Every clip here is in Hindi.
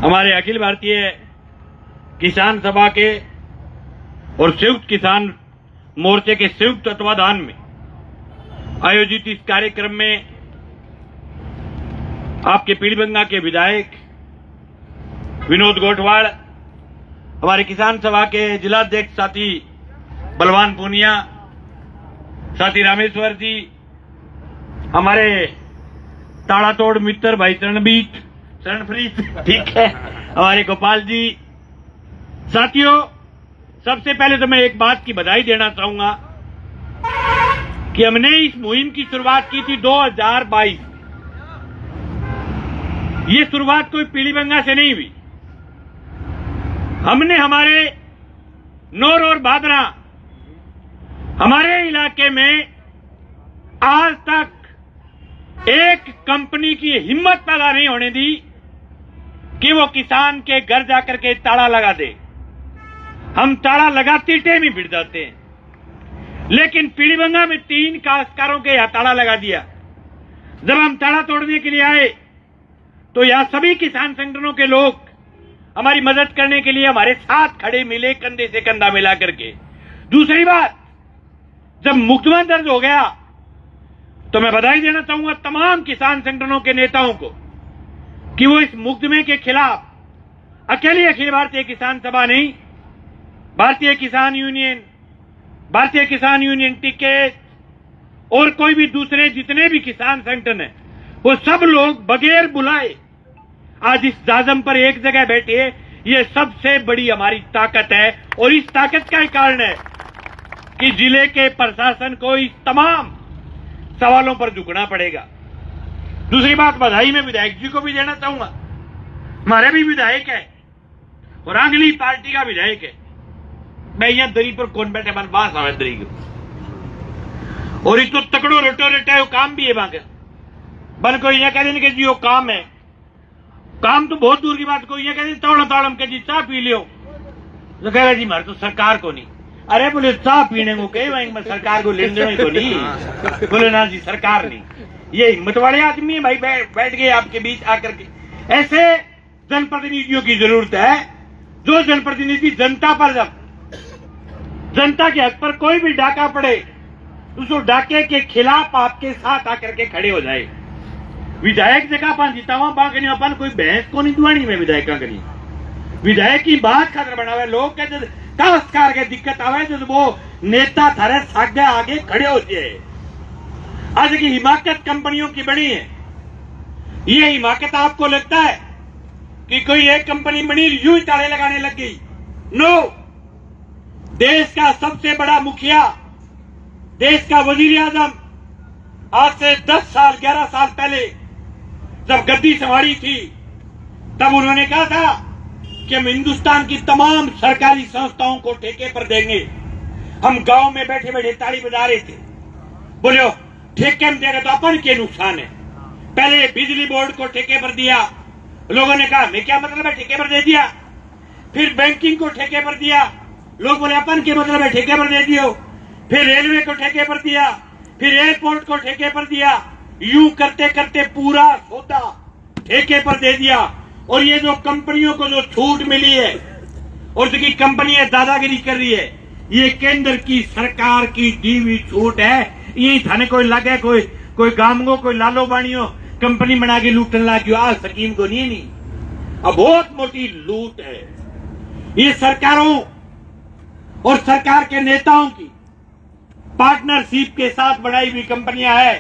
हमारे अखिल भारतीय किसान सभा के और संयुक्त किसान मोर्चे के संयुक्त तत्वाधान में आयोजित इस कार्यक्रम में आपके पीलीभंगा के विधायक विनोद गोठवाड़, हमारे किसान सभा के जिलाध्यक्ष साथी बलवान पूनिया, साथी रामेश्वर जी, हमारे ताड़ातोड़ मित्र भाई शरणप्रीत, ठीक है, हमारे गोपाल जी। साथियों, सबसे पहले तो मैं एक बात की बधाई देना चाहूंगा कि हमने इस मुहिम की शुरुआत की थी 2022। ये शुरुआत कोई पीलीभंगा से नहीं हुई। हमने हमारे नौर और भादरा हमारे इलाके में आज तक एक कंपनी की हिम्मत पैदा नहीं होने दी कि वो किसान के घर जाकर के ताला लगा दे। हम ताला लगाते टाइम ही भिड़ जाते हैं, लेकिन पीलीभंगा में 3 काश्तकारों के यहां ताला लगा दिया। जब हम ताला तोड़ने के लिए आए तो यहां सभी किसान संगठनों के लोग हमारी मदद करने के लिए हमारे साथ खड़े मिले, कंधे से कंधा मिला करके। दूसरी बात, जब मुकदमा दर्ज हो गया तो मैं बधाई देना चाहूंगा तमाम किसान संगठनों के नेताओं को कि वो इस मुकदमे के खिलाफ अकेली अखिल भारतीय किसान सभा नहीं, भारतीय किसान यूनियन टिकैत और कोई भी दूसरे जितने भी किसान संगठन है, वो सब लोग बगैर बुलाए आज इस जाजम पर एक जगह बैठे। ये सबसे बड़ी हमारी ताकत है और इस ताकत का ही कारण है कि जिले के प्रशासन को इस तमाम सवालों पर झुकना पड़ेगा। दूसरी बात, बधाई मैं विधायक जी को भी देना चाहूंगा। हमारे भी विधायक है और आंगली पार्टी का विधायक है। मैं यहां दरी पर कौन बैठे मन बास आवे दरी को और इतो तकड़ो रोटो रेटा वो काम भी है बांके बन कोई यहां कह देने के जी वो काम है। काम तो बहुत दूर की बात, कोई यहां कह देने तौड़ा तौड़म के जी चाह पी लियो तो कह रहा जी मारे तो सरकार को नहीं। अरे बोले चाह पीने को कहे वहीं मैं सरकार को लेन देने को नहीं। बोले ना जी सरकार नहीं, ये हिम्मत वाले आदमी है भाई, बैठ गए आपके बीच आकर के। ऐसे जनप्रतिनिधियों की जरूरत है जो जनप्रतिनिधि जनता पर, जब जनता के हक पर कोई भी डाका पड़े उसको डाके के खिलाफ आपके साथ आकर के खड़े हो जाए। विधायक जगह अपन जितावा बाकी अपन कोई बहस को नहीं दुआनी में विधायक करी। विधायक की बात खातर बनावे लोग के काश्तकार के दिक्कत आवे जो वो नेता थारे सागे आगे खड़े होते हैं। आज की हिमाकत कंपनियों की बनी है। ये हिमाकत आपको लगता है कि कोई एक कंपनी बनी यूं ही ताले लगाने लग गई? नो, देश का सबसे बड़ा मुखिया, देश का वजीर आजम आज से 10 साल 11 साल पहले जब गद्दी संभाली थी तब उन्होंने कहा था कि हम हिंदुस्तान की तमाम सरकारी संस्थाओं को ठेके पर देंगे। हम गांव में बैठे बैठे ताली बजा रहे थे, बोलो ठेके में देगा तो अपन के नुकसान है। पहले बिजली बोर्ड को ठेके पर दिया, लोगों ने कहा मैं क्या मतलब है ठेके पर दे दिया। फिर बैंकिंग को ठेके पर दिया, लोग बोले अपन के मतलब है ठेके पर दे दियो। फिर रेलवे को ठेके पर दिया, फिर एयरपोर्ट को ठेके पर दिया। यूं करते करते पूरा सौदा ठेके पर दे दिया। और ये जो कंपनियों को जो छूट मिली है और जो कंपनियां दादागिरी कर रही है, ये केंद्र की सरकार की दी हुई छूट है। यही थाने कोई लगे कोई गामगो कोई लालो बाणियों कंपनी बना के लूटने लगी आज स्कीम को नहीं। अब बहुत मोटी लूट है। ये सरकारों और सरकार के नेताओं की पार्टनरशिप के साथ बनाई हुई कंपनियां है।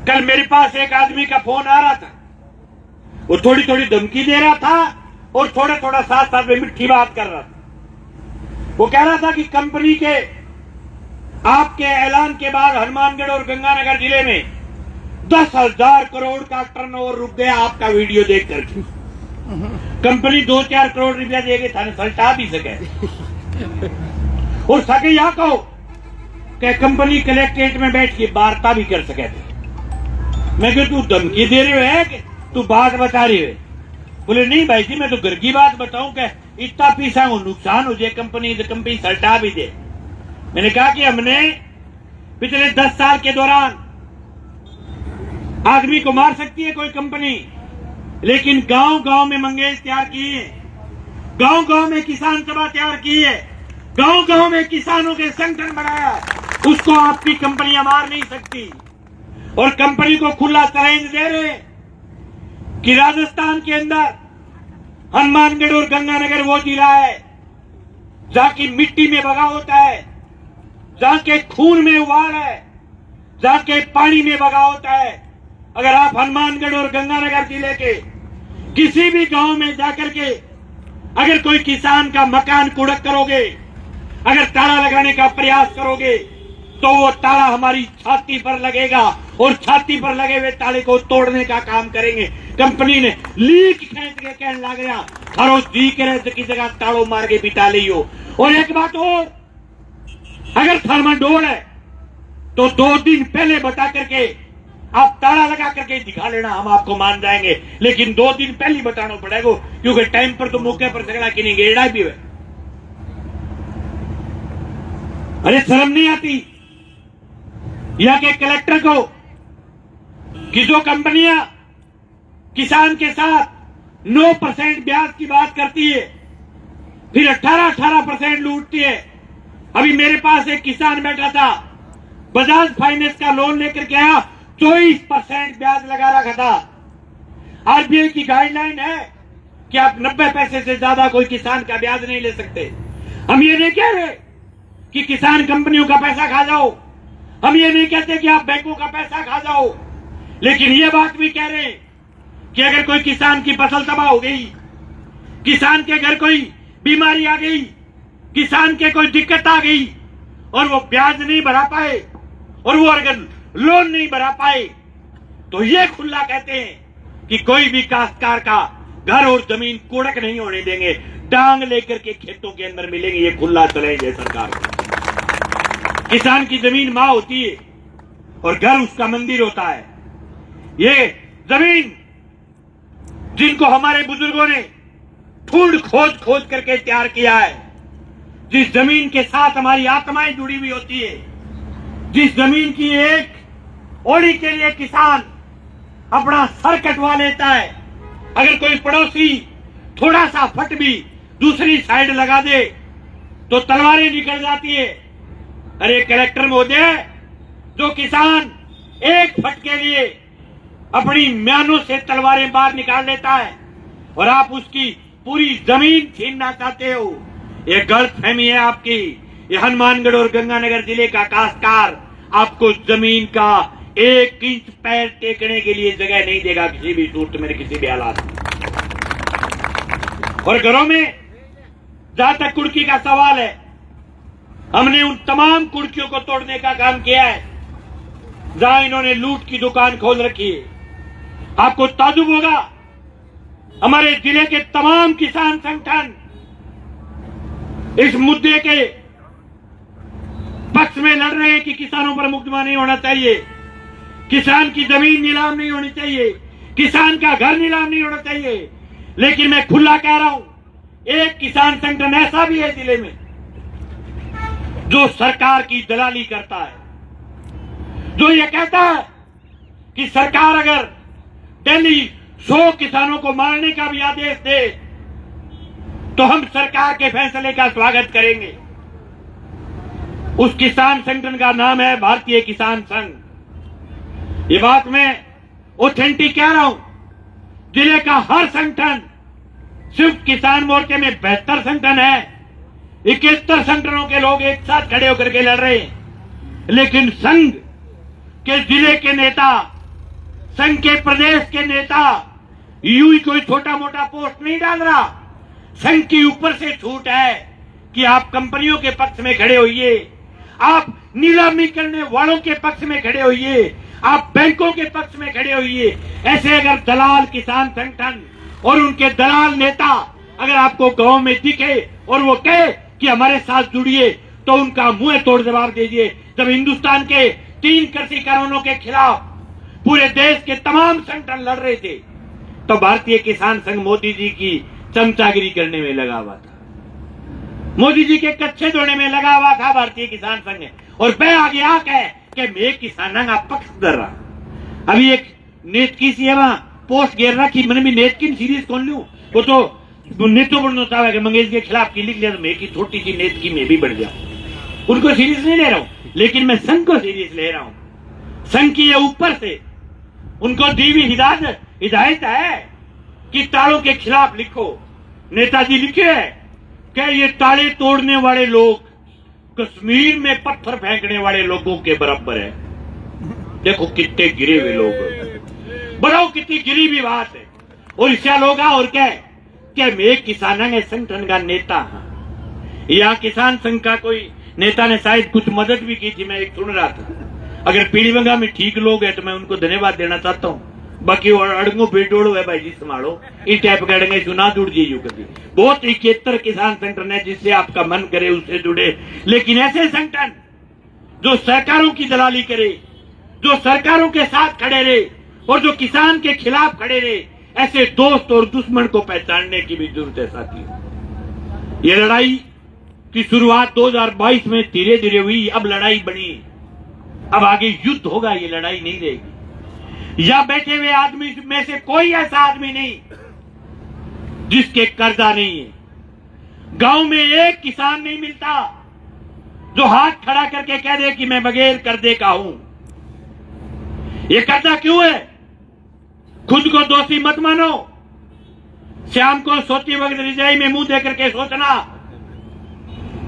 कल मेरे पास एक आदमी का फोन आ रहा था, वो थोड़ी थोड़ी धमकी दे रहा था और थोड़ा थोड़ा साथ साथ में मीठी बात कर रहा था। वो कह रहा था कि कंपनी के आपके ऐलान के बाद हनुमानगढ़ और गंगानगर जिले में 10,000 करोड़ का टर्नओवर रुक गया आपका वीडियो देख करके। कंपनी 2-4 करोड़ रुपया देगी थाने सलटा भी सके और सके यहां कहो कि कंपनी कलेक्ट्रेट में बैठ के वार्ता भी कर सके थे। मैं कहूं तू धमकी दे रहे है कि तू बात बता रही है? बोले नहीं भाई जी मैं तो घर की बात बताऊं कि इतना पैसा को नुकसान हो जाए कंपनी तो कंपनी सलटा भी दे। मैंने कहा कि हमने पिछले 10 साल के दौरान आदमी को मार सकती है कोई कंपनी, लेकिन गांव गांव में मंगेश तैयार किए, गांव गांव में किसान सभा तैयार की है, गांव गांव में किसानों के संगठन बनाया, उसको आपकी कंपनियां मार नहीं सकती। और कंपनी को खुला चैलेंज दे रहे कि राजस्थान के अंदर हनुमानगढ़ और गंगानगर वो जिला है जहां की मिट्टी में बगा होता है, जहां के खून में उबाल है, जहां के पानी में बगा होता है। अगर आप हनुमानगढ़ और गंगानगर जिले के किसी भी गांव में जाकर के अगर कोई किसान का मकान कुड़क करोगे, अगर ताला लगाने का प्रयास करोगे, तो वो ताला हमारी छाती पर लगेगा और छाती पर लगे हुए ताले को तोड़ने का काम करेंगे। कंपनी ने लीक खींच के कहने लग गया हरो दी करे की जगह ताड़ो मार के बिता लियो। और एक बात और, अगर थर्माडोल है तो 2 दिन पहले बता करके आप ताला लगा करके दिखा लेना, हम आपको मान जाएंगे, लेकिन 2 दिन पहले बताना पड़ेगा, क्योंकि टाइम पर तो मौके पर झगड़ा की नहीं गेड़ा भी है। अरे शर्म नहीं आती यहाँ के कलेक्टर को कि जो कंपनियां किसान के साथ 9% ब्याज की बात करती है, फिर 18% लूटती है। अभी मेरे पास एक किसान बैठा था, बजाज फाइनेंस का लोन लेकर के आया, 24% ब्याज लगा रखा था। आरबीआई की गाइडलाइन है कि आप 90 पैसे से ज्यादा कोई किसान का ब्याज नहीं ले सकते। हम ये नहीं कह रहे कि किसान कंपनियों का पैसा खा जाओ, हम ये नहीं कहते कि आप बैंकों का पैसा खा जाओ, लेकिन ये बात भी कह रहे हैं कि अगर कोई किसान की फसल तबाह हो गई, किसान के घर कोई बीमारी आ गई, किसान के कोई दिक्कत आ गई और वो ब्याज नहीं भरा पाए और वो अगर लोन नहीं भरा पाए, तो ये खुला कहते हैं कि कोई भी काश्तकार का घर और जमीन कुड़क नहीं होने देंगे, डांग लेकर के खेतों के अंदर मिलेंगे। ये खुला चैलेंज है सरकार का। किसान की जमीन मां होती है और घर उसका मंदिर होता है। ये जमीन जिनको हमारे बुजुर्गों ने ढूंढ खोज खोज करके तैयार किया है, जिस जमीन के साथ हमारी आत्माएं जुड़ी हुई होती है, जिस जमीन की एक ओड़ी के लिए किसान अपना सर कटवा लेता है, अगर कोई पड़ोसी थोड़ा सा फट भी दूसरी साइड लगा दे तो तलवारें निकल जाती है। अरे कलेक्टर महोदय, जो किसान एक फट के लिए अपनी म्यानों से तलवारें बाहर निकाल लेता है और आप उसकी पूरी जमीन छीनना चाहते हो, ये गलतफहमी है आपकी। ये हनुमानगढ़ और गंगानगर जिले का काश्तकार आपको जमीन का 1 इंच पैर टेकने के लिए जगह नहीं देगा किसी भी सूरत में, किसी भी हालात में। और घरों में जहां तक कुर्की का सवाल है, हमने उन तमाम कुर्कियों को तोड़ने का काम किया है जहां इन्होंने लूट की दुकान खोल रखी है। आपको ताजुब होगा, हमारे जिले के तमाम किसान संगठन इस मुद्दे के पक्ष में लड़ रहे हैं कि किसानों पर मुकदमा नहीं होना चाहिए, किसान की जमीन नीलाम नहीं होनी चाहिए, किसान का घर नीलाम नहीं होना चाहिए। लेकिन मैं खुला कह रहा हूं, एक किसान संगठन ऐसा भी है जिले में जो सरकार की दलाली करता है, जो ये कहता है कि सरकार अगर दिल्ली 100 किसानों को मारने का भी आदेश दे तो हम सरकार के फैसले का स्वागत करेंगे। उस किसान संगठन का नाम है भारतीय किसान संघ। ये बात मैं ऑथेंटिक कह रहा हूं। जिले का हर संगठन, सिर्फ किसान मोर्चे में 72 संगठन है, 71 संगठनों के लोग एक साथ खड़े होकर के लड़ रहे हैं, लेकिन संघ के जिले के नेता, संघ के प्रदेश के नेता यूं ही कोई छोटा मोटा पोस्ट नहीं डाल रहा। संघ की ऊपर से छूट है कि आप कंपनियों के पक्ष में खड़े होइए, आप नीलामी करने वालों के पक्ष में खड़े होइए, आप बैंकों के पक्ष में खड़े होइए। ऐसे अगर दलाल किसान संगठन और उनके दलाल नेता अगर आपको गांव में दिखे और वो कहे कि हमारे साथ जुड़िए, तो उनका मुंह तोड़ जवाब दीजिए। जब हिंदुस्तान के 3 कृषि कानूनों के खिलाफ पूरे देश के तमाम संगठन लड़ रहे थे, तो भारतीय किसान संघ मोदी जी की चमचागिरी करने में लगा हुआ था, मोदी जी के कच्चे धोने में लगा हुआ था भारतीय किसान संघ। और मैं आगे आके कि मैं किसाना का पक्ष कर रहा। अभी एक नेत की सी है वहां पोस्ट घेर रखी मैंने भी नेत की सीरीज कौन लूं वो तो नेतों बढ़ना चाहे कि मंगेश के खिलाफ की लिख लिया तो मैं की छोटी सी नेत की मैं भी बढ़ जाऊं उनको सीरीज नहीं ले रहा हूं लेकिन मैं संघ को सीरीज ले रहा हूं। संघ की ये ऊपर से उनको दी हुई हिदायत है कि तालों के खिलाफ लिखो। नेताजी लिखे है कि ये ताले तोड़ने वाले लोग कश्मीर में पत्थर फेंकने वाले लोगों के बराबर है। देखो कितने गिरे हुए लोग बताओ कितनी गिरी हुई बात है। और इससे लोग और क्या है कि मैं किसानों के संगठन का नेता हूं। यहाँ किसान संघ का कोई नेता ने शायद कुछ मदद भी की थी मैं एक सुन रहा था। अगर पीलीबंगा में ठीक लोग हैं तो मैं उनको धन्यवाद देना चाहता हूँ। बाकी अड़ंगो बेटोड़ो है भाई जी संभालो इस टाइप के अड़ंगे चुना जुड़ जाइए कभी। बहुत 71 किसान संगठन है जिससे आपका मन करे उससे जुड़े। लेकिन ऐसे संगठन जो सरकारों की दलाली करे जो सरकारों के साथ खड़े रहे और जो किसान के खिलाफ खड़े रहे ऐसे दोस्त और दुश्मन को पहचानने की भी जरूरत है साथियों। ये लड़ाई की शुरुआत 2022 में धीरे धीरे हुई अब लड़ाई बनी अब आगे युद्ध होगा। ये लड़ाई नहीं रहेगी। या बैठे हुए आदमी में से कोई ऐसा आदमी नहीं जिसके कर्जा नहीं है। गांव में एक किसान नहीं मिलता जो हाथ खड़ा करके कह दे कि मैं बगैर कर्जे का हूं। ये कर्जा क्यों है? खुद को दोषी मत मानो। शाम को सोती वक्त रजाई में मुंह देकर के सोचना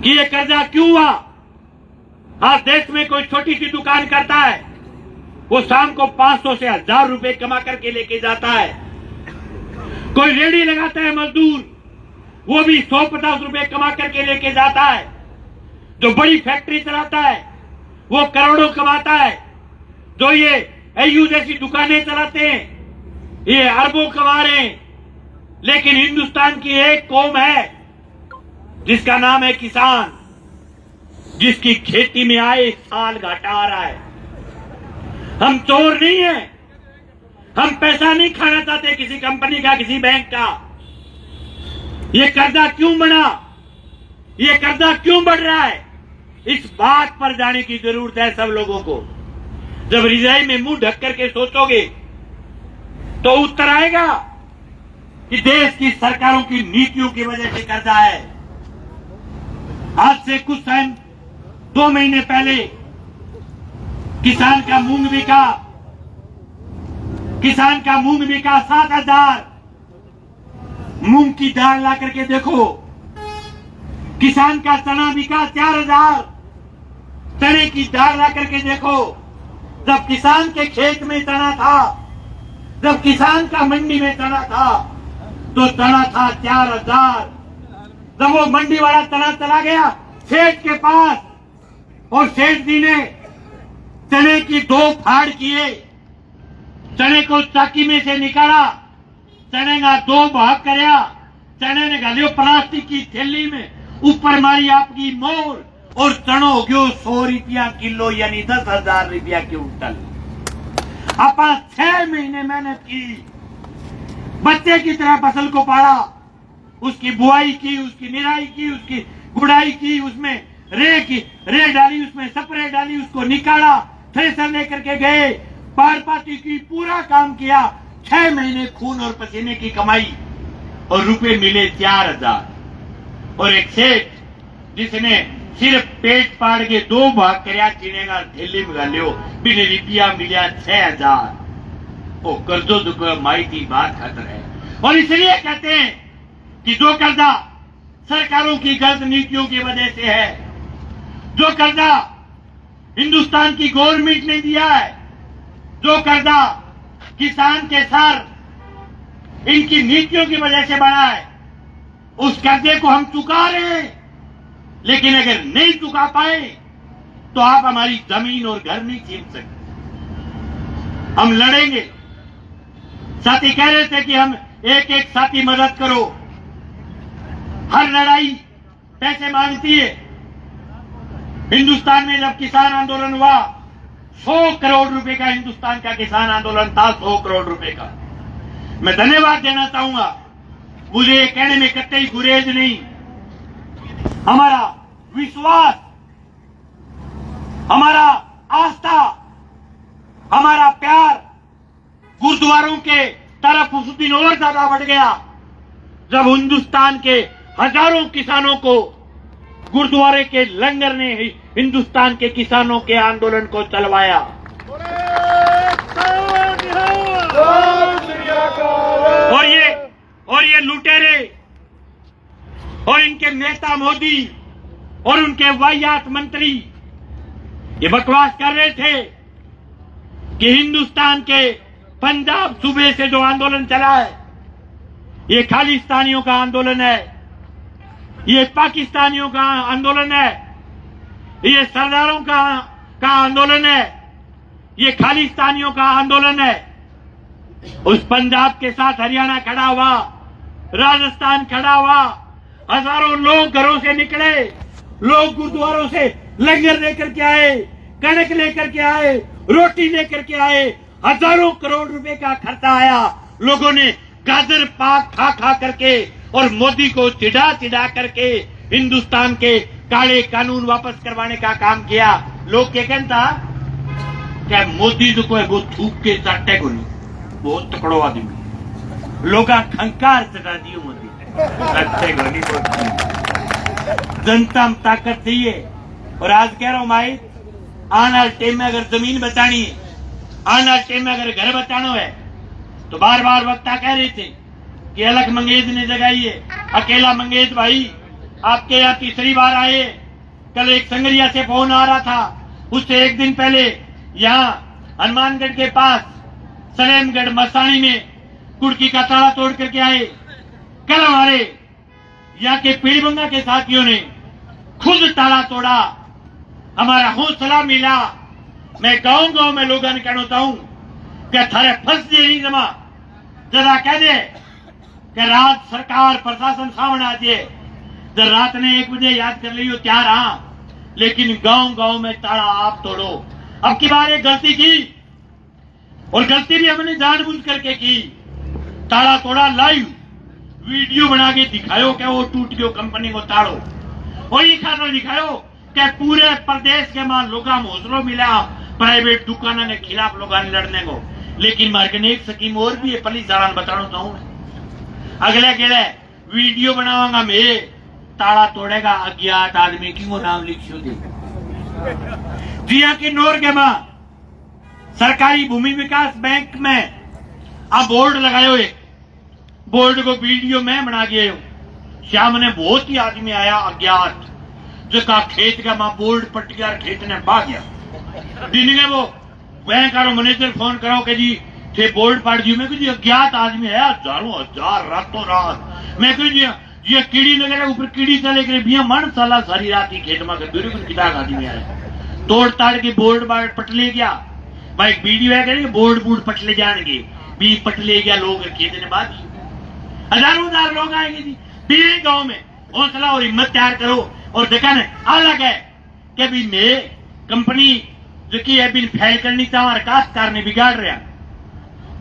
कि ये कर्जा क्यों हुआ। आज देश में कोई छोटी सी दुकान करता है वो शाम को 500 से 1000 रुपए कमा करके लेके जाता है। कोई रेडी लगाता है मजदूर वो भी 150 रुपए कमा करके लेके जाता है। जो बड़ी फैक्ट्री चलाता है वो करोड़ों कमाता है। जो ये एयू जैसी दुकानें चलाते हैं ये अरबों कमा रहे हैं। लेकिन हिंदुस्तान की एक कौम है जिसका नाम है किसान जिसकी खेती में आए साल घाटा आ रहा है। हम चोर नहीं है। हम पैसा नहीं खाना चाहते किसी कंपनी का किसी बैंक का। ये कर्जा क्यों बढ़ा ये कर्जा क्यों बढ़ रहा है इस बात पर जाने की जरूरत है सब लोगों को। जब रिजाई में मुंह ढक करके सोचोगे तो उत्तर आएगा कि देश की सरकारों की नीतियों की वजह से कर्जा है। आज से कुछ टाइम 2 महीने पहले किसान का मूंग बिका 7,000। मूंग की दाल ला करके देखो। किसान का चना बिका 4,000। चने की दाल ला करके देखो। जब किसान के खेत में चना था जब किसान का मंडी में चना था तो चना था 4,000। जब वो मंडी वाला चना चला गया सेठ के पास और सेठ जी ने चने की 2 फाड़ किए। चने को चाकी में से निकाला चने का 2 भाग करया। चने ने गालियो प्लास्टिक की थैली में ऊपर मारी आपकी मोर और चनो हो गयो 100 रुपया किलो यानी 10,000 रुपया क्विंटल। आप 6 महीने मेहनत की बच्चे की तरह फसल को पाला। उसकी बुआई की उसकी निराई की उसकी गुड़ाई की उसमें रे डाली उसमें स्प्रे डाली उसको निकाला थ्रेसर लेकर के गए पार पाती की पूरा काम किया। 6 महीने खून और पसीने की कमाई और रुपए मिले 4,000। और एक सेठ जिसने सिर्फ पेट पाड़ के 2 भाग करया चीनेगा थैली में गालियो बिन रुपया मिला 6,000। वो कर्जो दुख माई की बात खतर है। और इसलिए कहते हैं कि जो कर्जा सरकारों की गलत नीतियों की वजह से है जो कर्जा हिंदुस्तान की गवर्नमेंट ने दिया है जो कर्जा किसान के सर इनकी नीतियों की वजह से बढ़ा है उस कर्जे को हम चुका रहे हैं। लेकिन अगर नहीं चुका पाए तो आप हमारी जमीन और घर नहीं छीन सकते। हम लड़ेंगे। साथी कह रहे थे कि हम एक एक साथी मदद करो। हर लड़ाई पैसे मांगती है। हिंदुस्तान में जब किसान आंदोलन हुआ 100 करोड़ रुपए का हिंदुस्तान का किसान आंदोलन था 100 करोड़ रुपए का। मैं धन्यवाद देना चाहूंगा। मुझे ये कहने में कतई गुरेज नहीं। हमारा विश्वास हमारा आस्था हमारा प्यार गुरुद्वारों के तरफ उस दिन और ज्यादा बढ़ गया जब हिंदुस्तान के हजारों किसानों को गुरुद्वारे के लंगर ने हिंदुस्तान के किसानों के आंदोलन को चलवाया। और ये लुटेरे और इनके नेता मोदी और उनके वाहियात मंत्री ये बकवास कर रहे थे कि हिंदुस्तान के पंजाब सूबे से जो आंदोलन चला है ये खालिस्तानियों का आंदोलन है, ये पाकिस्तानियों का आंदोलन है, ये सरदारों का आंदोलन है, ये खालिस्तानियों का आंदोलन है। उस पंजाब के साथ हरियाणा खड़ा हुआ, राजस्थान खड़ा हुआ, हजारों लोग घरों से निकले, लोग गुरुद्वारों से लंगर लेकर के आए, कणक लेकर के आए, रोटी लेकर के आए, हजारों करोड़ रुपए का खर्चा आया। लोगों ने गाजर पाक खा खा करके और मोदी को चिढ़ा चिढ़ा करके हिंदुस्तान के काले कानून वापस करवाने का काम किया। लोग क्या कहता क्या मोदी जो को है वो थूक के चाटे को नहीं, बहुत तकड़ो आदमी, लोग खंकार चटा दियो मोदी चाटे को नहीं। जनता में ताकत चाहिए। और आज कह रहा हूं भाई, आने वाले टाइम में अगर जमीन बचानी है, आने वाले टाइम में अगर घर बचाना है तो बार बार वक्ता कह रहे थे कि अलग मंगेज ने जगाई है, अकेला मंगेज भाई आपके यहाँ तीसरी बार आए। कल एक संगरिया से फोन आ रहा था, उससे एक दिन पहले यहाँ हनुमानगढ़ के पास सलेमगढ़ मसाणी में कुड़की का ताला तोड़ करके आए। कल हमारे यहाँ के पीड़ीबंगा के साथियों ने खुद ताला तोड़ा, हमारा हौसला मिला। मैं गांव गांव में लोगों ने कहता हूं कि थारे फंस दे नहीं जमा जरा कह दे कि रात सरकार प्रशासन सामने आ जाए, जब रात ने 1 बजे याद कर लियो क्या रहा, लेकिन गांव गांव में ताला आप तोड़ो। अब की बार एक गलती की और गलती भी हमने जानबूझ करके की, ताला तोड़ा, लाइव वीडियो बना के दिखायो कि वो टूट गयो, कंपनी को ताड़ो, और ये खाना दिखायो कि पूरे प्रदेश के मां लोगों में हौसला मिला प्राइवेट दुकानों के खिलाफ लोगों ने लड़ने को। लेकिन मार्केट ने एक स्कीम और भी है, पुलिस सारा बताना चाहूँ। अगले गेले वीडियो बनावांगा मैं, ताला तोड़ेगा अज्ञात आदमी की वो नाम लिखियो दे। जिया की नोर के मां सरकारी भूमि विकास बैंक में अब बोर्ड लगायो, एक बोर्ड को वीडियो में बना गए। शाम ने बहुत ही आदमी आया अज्ञात, जो का खेत का मां बोर्ड पट गया, खेत ने भाग गया। दिन में वो बैंक का मैनेजर फोन कराओ कि जी थे बोर्ड पाड़ दियो। मैं जी अज्ञात आदमी है, हजारों हजार रातों रात। मैं जी ये कीड़ी लगे ऊपर कीड़ी चले करे बिया मन साला सारी रात ही खेत में किता आदमी आया, तोड़ ताड़ के बोर्ड बार्ड पट ले गया। भाई वीडियो है करेंगे बोर्ड बूर्ड पट ले जाएंगे, बी पट ले गया, लोग खेत ने बात, हजारों हजार लोग आएंगे जी। भी गांव में हौसला और हिम्मत तैयार करो। और देखा न अलग है कि भी मैं कंपनी जो की है बिन फैल करनी चाह काश्तकार ने बिगाड़ रहा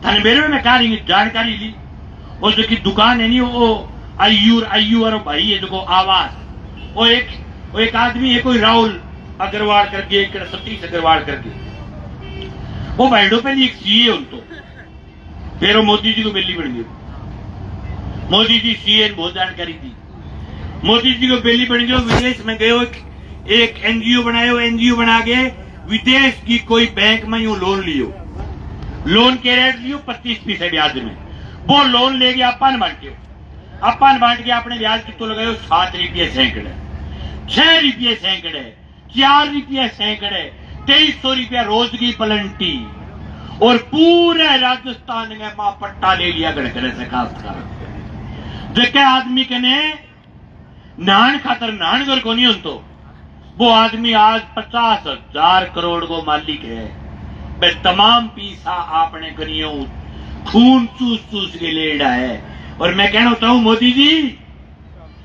थाने मेरे में कहा जानकारी ली। और जो की दुकान है नहीं वो आयु और भाई है जो आवास, वो एक आदमी है कोई राहुल अग्रवाल करके, एक सतीश अग्रवाल करके, वो भाईडो पे एक सीए उनको, फिर वो मोदी जी को बेली बन गई। मोदी जी सीए बहुत जानकारी दी, मोदी जी को बेली बन गयो, विदेश में गयो, एक एनजीओ बनायो, एनजीओ बना के विदेश की कोई बैंक में यूं लोन लियो, लोन के रेट लियो 25% ब्याज में। वो लोन ले गया अपन बांट के अपने ब्याज कितो लगायो 7 रुपये सैकड़े, 6 रुपये सैकड़े, 4 रुपये सैकड़े, 2300 रुपया रोज की पलंटी। और पूरे राजस्थान में मां पट्टा ले लिया गड़करे से खासकर जेके आदमी के ने नान खातर नानगर को नहीं तो वो आदमी आज 50,000 करोड़ को मालिक है। वे तमाम पैसा आपने करियो खून चूस चूस के लेड़ा है। और मैं कहना चाहता हूं मोदी जी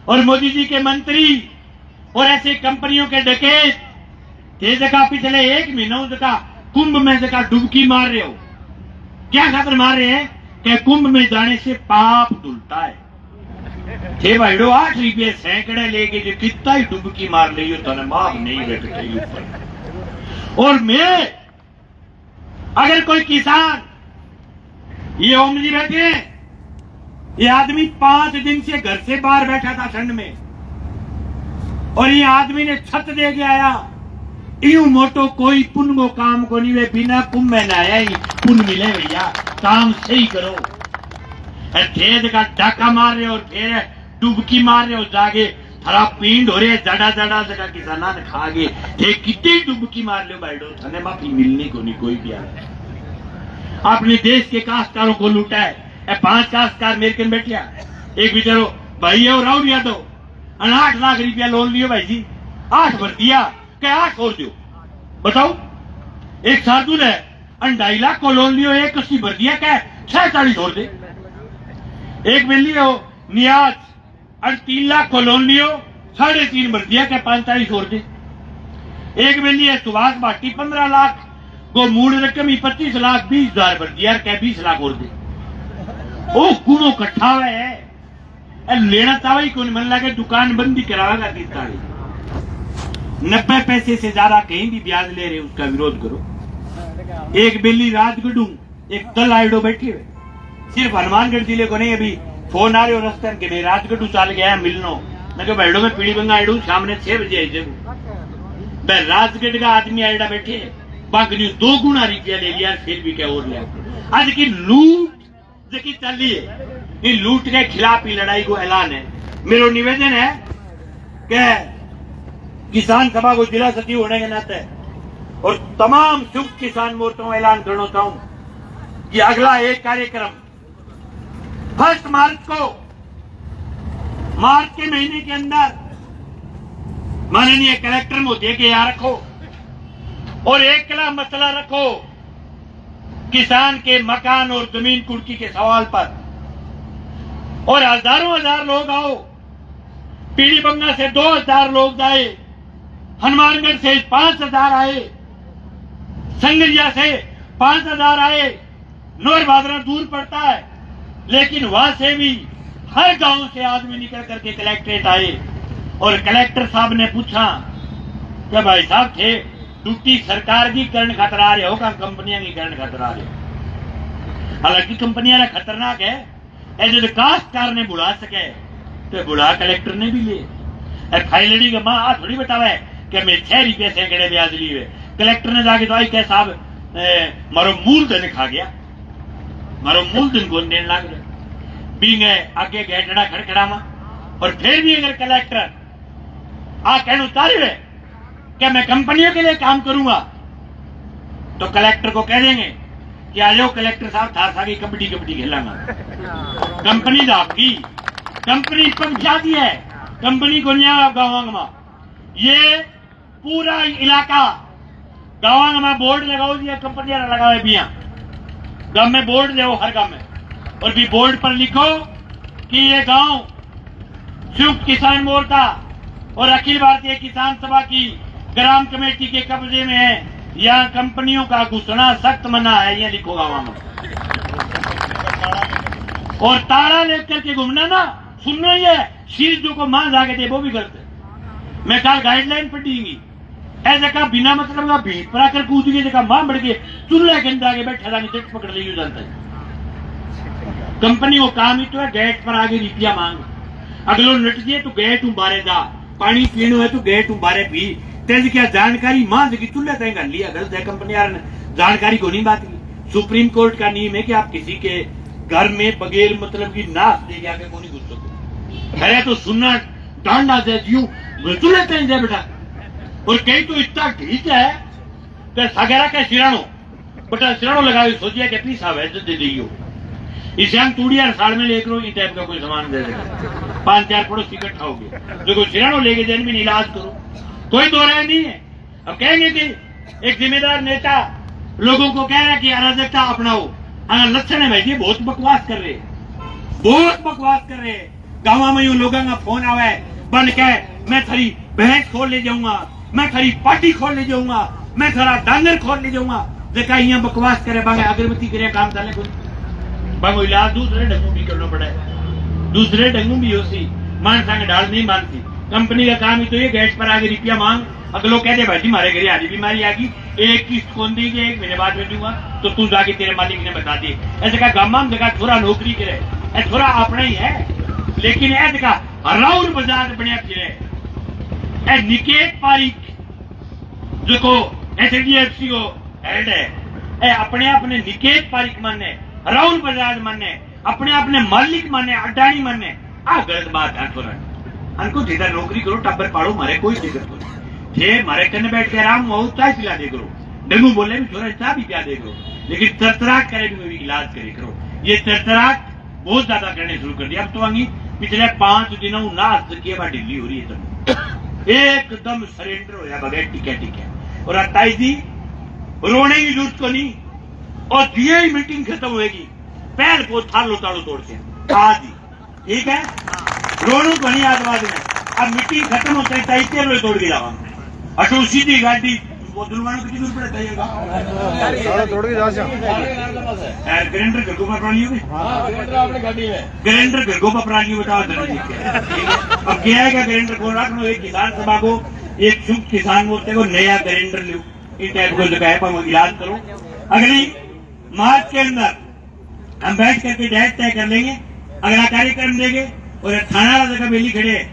और मोदी जी के मंत्री और ऐसे कंपनियों के डकैत ये जगह पिछले 1 महीनों जगह कुंभ में जगह डुबकी मार रहे हो, क्या खातर मार रहे हैं कि कुंभ में जाने से पाप धुलता है। थे भाईडो 8 रुपये सैकड़े लेके जो कितना ही डुबकी मार ली हो तो माफ नहीं बैठते ऊपर। और मैं अगर कोई किसान ये ओम जी बैठे हैं, ये आदमी 5 दिन से घर से बाहर बैठा था ठंड में, और ये आदमी ने छत दे के आया। यूं मोटो कोई पुण्य को काम को नहीं वे, बिना पुण्य में नहाया ही पुण्य मिले भैया, काम सही करो। खेत का डाका मार रहे हो और फिर डुबकी मार रहे हो, जागे हरा पींड हो रहे जड़ा जड़ा जगह किसाना ने खा गए थे, कितनी डुबकी मार लो बैठो, थाने माफी मिलने को नहीं कोई भी आया। अपने देश के काश्तकारों को लूटा है। 5 काश्तकार मेरे के बैठिया, एक बेचारो भाई है राहुल यादव 8 लाख रुपया लोन लियो भाई जी, 8 भर दिया, क्या 8 और दो बताओ। एक साधु ने 2.5 लाख को लोन लियो, 81 भर दिया, क्या 46 और दे। एक बिल्ली हो नियाज 3 लाख को लोन लियो, 3.5 भर दिया, क्या 45 और दे। एक बिल्ली है सुभाष भाटी 15 लाख को मूल रकम ही 25 लाख 20,000 भर दिया, क्या 20 लाख और दे। ओ गुणों कट्ठा हुआ है, लेना चाहे कौन मन लगे दुकान बंदी करावेगा कितना 90 पैसे से ज्यादा कहीं भी ब्याज ले रहे उसका विरोध करो। एक बिल्ली राजगढ़ एक दल आइडो बैठे हुए, सिर्फ हनुमानगढ़ जिले को नहीं, अभी फोन आ रहे हो रस्ते के मैं राजगढ़ चल गया मिलनो, मैं कहा बैठो में पीड़ी बंगा आइडू सामने 6 बजे आई जब राजगढ़ का आदमी आइडा बैठे बाकी 2 गुना रुपया ले लिया, फिर भी क्या और लिया। आज की लूट जबकि चल रही है, इन लूट के खिलाफ ही लड़ाई को ऐलान है। मेरा निवेदन है कि किसान सभा को जिला सचिव होने के नाते और तमाम संयुक्त किसान मोर्चों में ऐलान करना चाहूं कि अगला एक कार्यक्रम 1 मार्च को, मार्च के महीने के अंदर माननीय कलेक्टर मोदी के यहाँ रखो और एक कला मसला रखो किसान के मकान और जमीन कुर्की के सवाल पर, और हजारों हजार लोग आओ। पीड़ी बंगा से 2000 लोग जाए, हनुमानगढ़ से 5000 आए, संगरिया से 5000 आए। नोर भादरा दूर पड़ता है, लेकिन वहां से भी हर गांव से आदमी निकल करके कलेक्ट्रेट आए और कलेक्टर साहब ने पूछा कि भाई साहब थे ड्यूटी सरकार की करण खतरा रहे हो का कंपनियां की करण खतरा रहे हो। हालांकि कंपनियां खतरनाक है, ऐसे काश्तकार ने बुला सके तो बुला कलेक्टर ने भी लिए। फाइलड़ी का माँ थोड़ी बतावा है कि मैं 6 रुपये सैकड़े ब्याज लिए, कलेक्टर ने जाके तो आई क्या साहब मारो मूलधन खा गया, मारो मूलधन को देने लग रहे बींग आगे गैटड़ा खड़खड़ावा। और फिर भी अगर कलेक्टर आ कहना चाह रहे क्या मैं कंपनियों के लिए काम करूंगा, तो कलेक्टर को कह देंगे कि आ जाओ कलेक्टर साहब था सारी कबड्डी खेलांगा। कंपनी तो आपकी, कंपनी पंचायती है, कंपनी को नहीं गाँव में। ये पूरा इलाका गाँव में बोर्ड लगाओ दिया, कंपनियां लगाओ बिया गांव में बोर्ड दो हर गांव में, और भी बोर्ड पर लिखो कि ये गांव संयुक्त किसान मोर्चा और अखिल भारतीय किसान सभा की ग्राम कमेटी के कब्जे में है, यहाँ कंपनियों का घुसना सख्त मना है, ये लिखो गाँव में। और ताला लेकर के घूमना ना सुनना ही है, शीर जो को मां जाके दे वो भी करते। मैं कल गाइडलाइन पढ़ी ऐसे कहा बिना मतलब का भीड़ पर आकर कूद गए, जगह मां बढ़ गए चूल्हे के अंदर आगे बैठा था चट पकड़ ली जानता है। कंपनी को काम ही तो है गेट पर आगे रुपया मांग, अगलो नट जाए तो गेट बारे जा, पानी पीने है तो गेट बारे पी, तेज क्या जानकारी मां जगी चूल्हे तय कर लिया। गलत है, कंपनी यार जानकारी को नहीं बात की। सुप्रीम कोर्ट का नियम है कि आप किसी के घर में बगैर मतलब की नाश दे आके को नहीं घुस सको। खैर तो सुनना डांडा से जीव चूल्हे तय जाए बेटा। और कई तो इतना ठीक है कि सगेरा के सिराणो बटा सिराणो लगा सोचिए कि अपनी सावैध दे दियो इसे हम तूड़िया साल में लेकर इस टाइप का कोई सामान दे देगा। 5-4 पड़ोसी इकट्ठा हो गए जो कोई सिराणो लेके जन में इलाज करो, कोई दो राय नहीं है। अब कहेंगे कि एक जिम्मेदार नेता लोगों को कह रहा है कि अराजकता अपनाओ, लक्षण है भाई जी बहुत बकवास कर रहे, बहुत बकवास कर रहे। गाँव में यूं लोगों का फोन आवा है बन के मैं थरी भैंस खोल ले जाऊंगा, मैं थरी पार्टी खोल ले जाऊंगा, मैं थरा डांगर खोल ले जाऊंगा। देखा यहाँ बकवास करे बांगे अगरबत्ती करे काम चले कुछ बांगो इलाज दूसरे ढंगों भी करना पड़ा है, दूसरे ढंगों भी होती मान संग डाल नहीं मानती। कंपनी का काम ही तो ये गैस पर आगे रुपया मांग अगर लोग कहते भाई जी हमारे घर आज बीमारी आ गई, एक किस्त कौन देगी, 1 महीने बाद में दूंगा, तो तू जाके तेरे मालिक ने बता दी। ऐसे का गामा में जगह थोड़ा नौकरी करे, थोड़ा अपना ही है, लेकिन ऐसे का राउंड बाजार बने फिरे। निकेत पारिक जो HDFC को हेड है, अपने अपने निकेत पारिक माने, राउंड बाजार माने, अपने अपने मालिक माने, अडानी माने। आ गलत बात है। थोड़ा हमको जिधर नौकरी करो, टब्बर पाड़ो, मारे कोई दिक्कत नहीं। थे मारे कन्ने बैठ के आराम हो, चाय पिला दे करो, डंगू बोले भी थोड़ा चाय भी पिला दे करो, लेकिन तरतराहट करे भी इलाज करे करो। ये तरतराहट बहुत ज्यादा करने शुरू कर दिया। अब तो आगे पिछले 5 दिनों नाच की ढीली हो रही है, सब एकदम सरेंडर हो जाए बगैर टिके। और अट्ठाईस जी रोने की जरूरत को नहीं, और दिए ही मीटिंग खत्म होगी, पैर को थालो ताड़ो तोड़ते हैं आज ही, ठीक है। रोनू को नहीं आदवाद में, अब मीटिंग खत्म होते हैं तैते रोए तोड़ दिया हमने। अटो सीधी गाड़ी वो दुलवानो कितनी दूर पड़ता है, तोड़ के जा ग्राइंडर घर को पपरानी होगी, ग्राइंडर घर को पपरानी बताओ। अब क्या है क्या ग्राइंडर को रख लो, एक किसान सभा को, एक शुभ किसान मोर्चे को नया ग्राइंडर लो, इन टाइप को लगाए पर इलाज करो। अगली मार्च के अंदर हम बैठ करके डेट तय कर लेंगे, अगला कार्यक्रम देंगे। और थाना वाला जगह बेली खड़े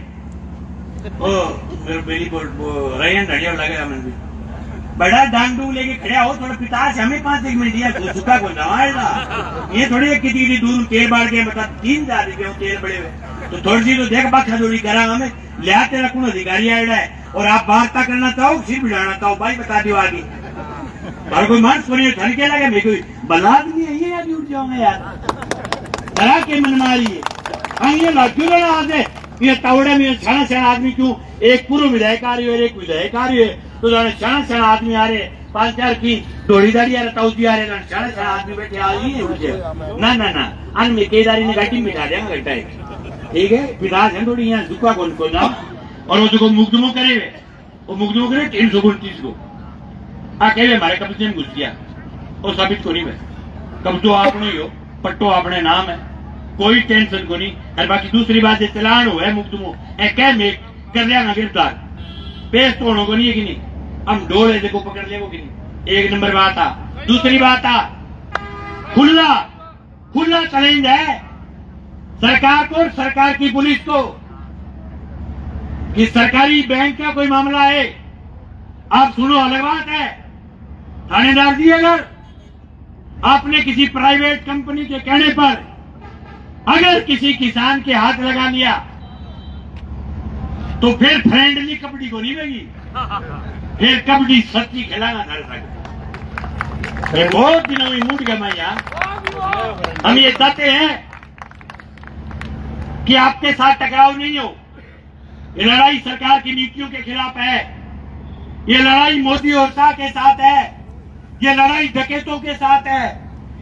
बेली को रैन ढड़िया लगेगा मन भी बड़ा डांडू लेके खड़े हो, थोड़ा पिता से हमें 5-1 मिनट दिया सुखा को नवाएगा। ये थोड़ी किसी दूर तेल बाढ़ के बता 3000 रुपये तेल बड़े हुए, तो थोड़ी सी तो देख बात खजूरी करा हमें लिया तेरा कौन अधिकारी आया है। और आप वार्ता करना चाहो, सिर बिठाना चाहो, भाई बता दियो आगे और कोई मांस कोई ठन के लगे मैं कोई बला आदमी है ये, अभी उठ जाऊंगा यार तरह के मन मारी है। हाँ ये क्यों लड़ा आज ये तावड़े में छाना आदमी क्यों, एक पूर्व विधायक आ रही है और एक विधायक आ रही है, तो छाना आदमी आ रहे 5-4 की दौड़ी दाड़ी आ रहे, ताऊजी आ रहे, छाना आदमी बैठे आ रही है। ना अन में केदारी ने गाड़ी मिटा देगा घंटा है, ठीक है। पिता है थोड़ी यहाँ दुखा कौन को ना, और वो जो मुकदमो करे वो मुकदमो करे 329 को आ कहे हमारे कब्जे में घुस गया और साबित को नहीं है, कब्जो आपने ही हो, पट्टो अपने नाम है, कोई टेंशन को नहीं। और बाकी दूसरी बात है चलान हो है मुकदमो क्या मेक कर लिया गिरफ्तार, पेश तो होने को नहीं है कि नहीं, हम डोले देखो पकड़ ले कि नहीं। 1 नंबर बात आ। दूसरी बात आ, खुला चैलेंज है सरकार को और सरकार की पुलिस को कि सरकारी बैंक का कोई मामला है, आप सुनो, अलग बात है थानेदार जी, अगर आपने किसी प्राइवेट कंपनी के कहने पर अगर किसी किसान के हाथ लगा लिया तो फिर फ्रेंडली कबड्डी को नहीं लगी, फिर कबड्डी सच्ची खिलाना धर सकते। बहुत दिनों में मूड गया मैं यहाँ, हम ये चाहते हैं कि आपके साथ टकराव नहीं हो। ये लड़ाई सरकार की नीतियों के खिलाफ है, ये लड़ाई मोदी और शाह के साथ है, ये लड़ाई डकैतों के साथ है,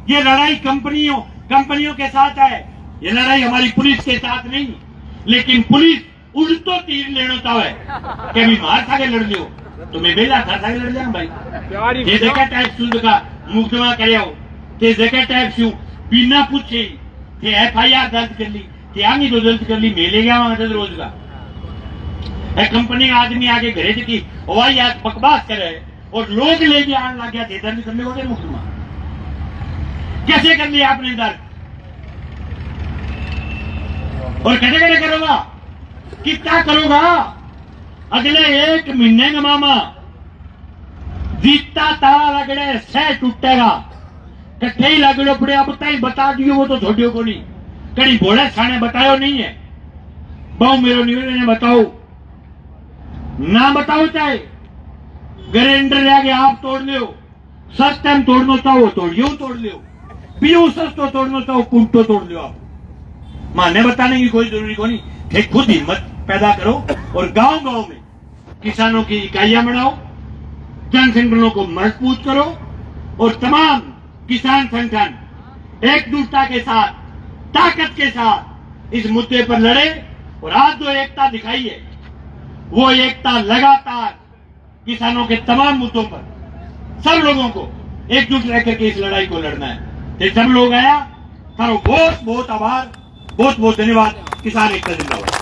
ये लड़ाई कंपनियों के साथ है, ये लड़ाई हमारी पुलिस के साथ नहीं। लेकिन पुलिस उल्टो तीर लेना चाहे कि अभी मार खा के लड़ लियो तो मैं बेला खा के लड़ जाऊं भाई। ये जगह टाइप शुद्ध का मुकदमा करे हो, ये जगह टाइप शू बिना पूछे ये FIR दर्ज कर ली, आगे तो दर्ज कर ली, मेले गया वहां से रोज का कंपनी आदमी आगे घरे की हवाई आज बकवास करे और लोग लेके आने लग गया थे दर्ज करने को मुकदमा। कैसे कर लिया आपने दर्ज और कैसे कैसे करोगा, कितना करोगा? अगले 1 महीने में मामा जीता तारा लगड़े सह टूटेगा, कट्ठे ही लगड़ो पड़े। अब तक बता दियो वो तो छोड़ियो को नहीं, कड़ी भोले साने बतायो नहीं है। बहु मेरो निवेदन है बताओ ना बताओ, चाहे ग्राइंडर आगे आप तोड़ लियो, सस्टम तोड़ना चाहो तोड़ियो तोड़ लियो, पियो सस्तो तोड़ना चाहो कुंटो तोड़ लियो। आप माने बताने की कोई जरूरी को नहीं, एक खुद हिम्मत पैदा करो और गांव गांव में किसानों की इकाइयां बनाओ, जन संगठनों को मजबूत करो और तमाम किसान संगठन एकजुटता के साथ, ताकत के साथ इस मुद्दे पर लड़े। और आज जो एकता दिखाई है वो एकता लगातार किसानों के तमाम मुद्दों पर सब लोगों को एकजुट रह करके इस लड़ाई को लड़ना है। ये सब लोग आया, बहुत बहुत आभार, बहुत बहुत धन्यवाद। किसान एकता जिंदाबाद।